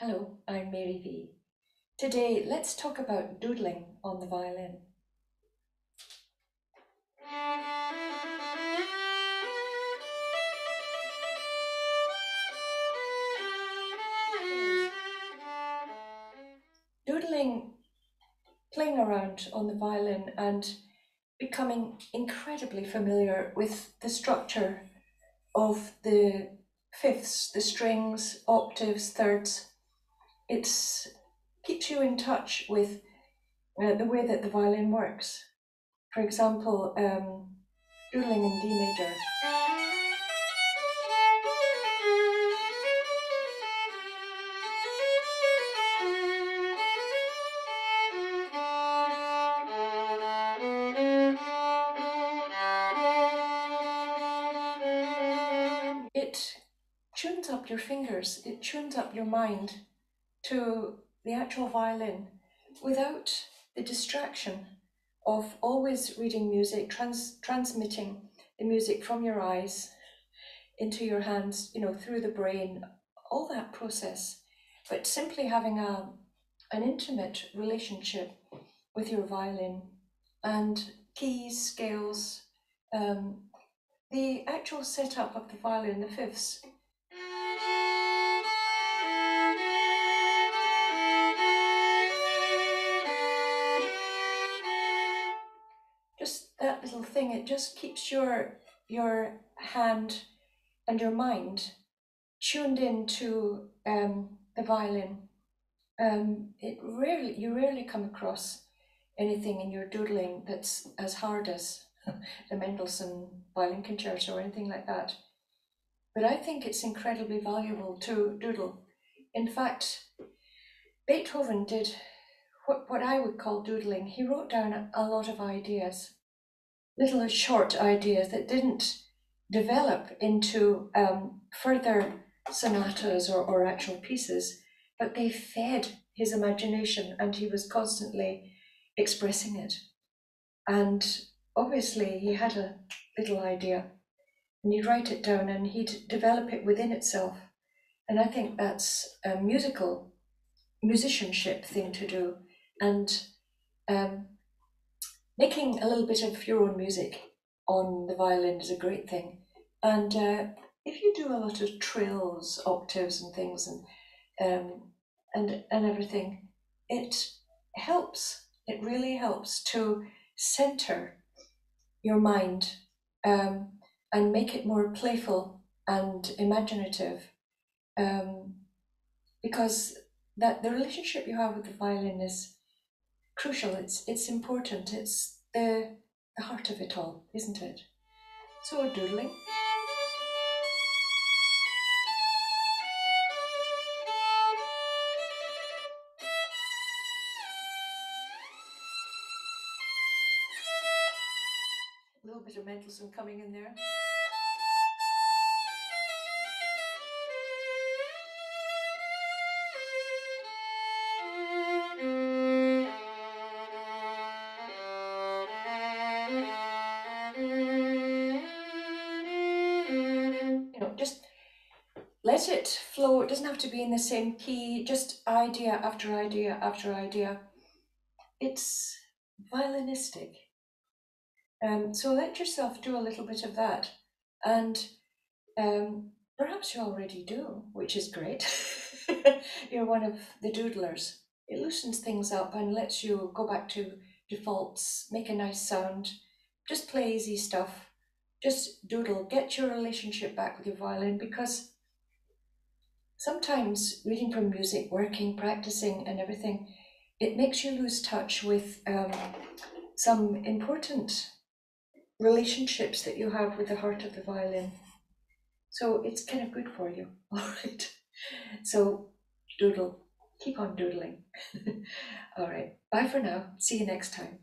Hello, I'm Mary V. Today, let's talk about doodling on the violin. Doodling, playing around on the violin and becoming incredibly familiar with the structure of the fifths, the strings, octaves, thirds. It keeps you in touch with the way that the violin works. For example, doodling in D major. It tunes up your fingers, it tunes up your mind to the actual violin without the distraction of always reading music, transmitting the music from your eyes into your hands, through the brain, all that process. But simply having an intimate relationship with your violin and keys, scales, the actual setup of the violin, the fifths. Just that little thing, it just keeps your hand and your mind tuned into the violin. You rarely come across anything in your doodling that's as hard as the Mendelssohn violin concerto or anything like that. But I think it's incredibly valuable to doodle. In fact, Beethoven did what I would call doodling. He wrote down a lot of ideas, little short ideas that didn't develop into further sonatas or actual pieces, but they fed his imagination and he was constantly expressing it. And obviously he had a little idea and he'd write it down and he'd develop it within itself. And I think that's a musicianship thing to do. And making a little bit of your own music on the violin is a great thing. And if you do a lot of trills, octaves, and things, and everything, it helps. It really helps to center your mind and make it more playful and imaginative, because that the relationship you have with the violin is crucial. It's important. It's the heart of it all, isn't it? So doodling. A little bit of Mendelssohn coming in there. Just let it flow. It doesn't have to be in the same key, just idea after idea after idea. It's violinistic. So let yourself do a little bit of that. And perhaps you already do, which is great. You're one of the doodlers. It loosens things up and lets you go back to defaults, make a nice sound, just play easy stuff, just doodle, get your relationship back with your violin, because sometimes reading from music, working, practicing and everything, it makes you lose touch with some important relationships that you have with the heart of the violin. So it's kind of good for you. All right. So doodle, keep on doodling. All right. Bye for now. See you next time.